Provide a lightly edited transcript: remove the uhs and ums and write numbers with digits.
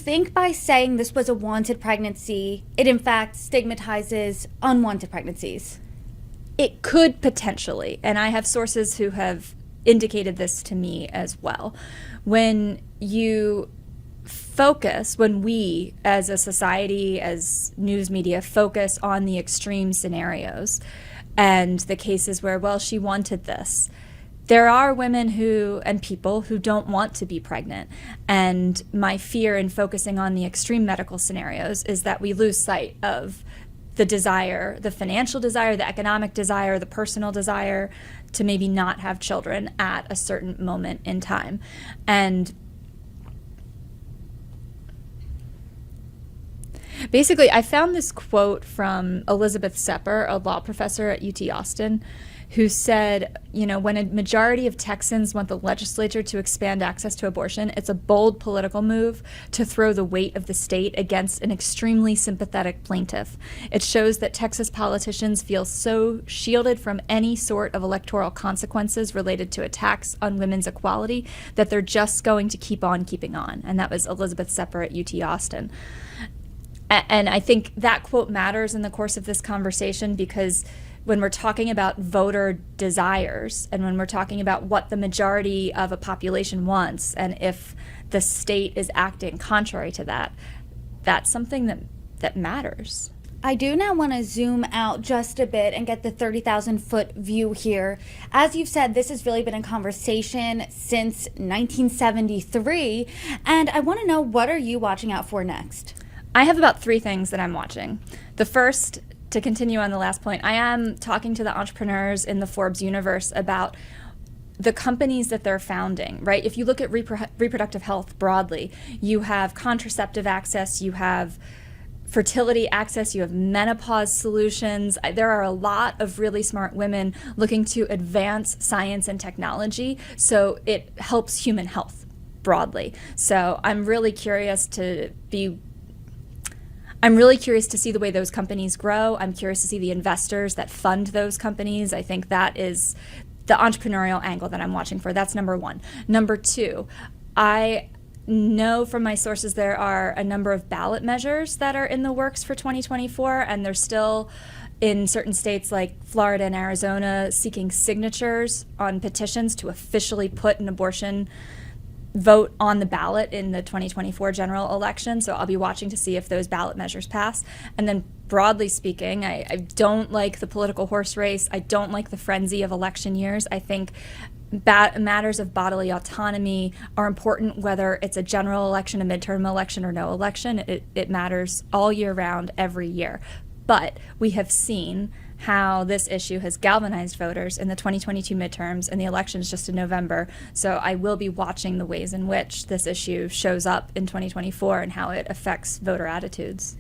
think by saying this was a wanted pregnancy, it in fact stigmatizes unwanted pregnancies? It could potentially, and I have sources who have indicated this to me as well. When you focus, when we as a society, as news media, focus on the extreme scenarios and the cases where, well, she wanted this, there are women who and people who don't want to be pregnant. And my fear in focusing on the extreme medical scenarios is that we lose sight of the desire, the financial desire, the economic desire, the personal desire to maybe not have children at a certain moment in time. And basically, I found this quote from Elizabeth Sepper, a law professor at UT Austin, who said, you know, when a majority of Texans want the legislature to expand access to abortion, it's a bold political move to throw the weight of the state against an extremely sympathetic plaintiff. It shows that Texas politicians feel so shielded from any sort of electoral consequences related to attacks on women's equality that they're just going to keep on keeping on. And that was Elizabeth Sepper at UT Austin. And I think that quote matters in the course of this conversation, because when we're talking about voter desires and when we're talking about what the majority of a population wants, and if the state is acting contrary to that, that's something that matters. I do now want to zoom out just a bit and get the 30,000-foot view here. As you've said, this has really been a conversation since 1973, and I want to know, what are you watching out for next? I have about 3 things that I'm watching. The first, to continue on the last point, I am talking to the entrepreneurs in the Forbes universe about the companies that they're founding, right? If you look at reproductive health broadly, you have contraceptive access, you have fertility access, you have menopause solutions. There are a lot of really smart women looking to advance science and technology, so it helps human health broadly. So I'm really curious to see the way those companies grow. I'm curious to see the investors that fund those companies. I think that is the entrepreneurial angle that I'm watching for. That's number 1. Number 2, I know from my sources there are a number of ballot measures that are in the works for 2024, and they're still in certain states like Florida and Arizona seeking signatures on petitions to officially put an abortion vote on the ballot in the 2024 general election. So I'll be watching to see if those ballot measures pass. And then broadly speaking, I don't like the political horse race. I don't like the frenzy of election years. I think matters of bodily autonomy are important, whether it's a general election, a midterm election, or no election. It matters all year round, every year. But we have seen how this issue has galvanized voters in the 2022 midterms, and the election's just in November. So I will be watching the ways in which this issue shows up in 2024 and how it affects voter attitudes.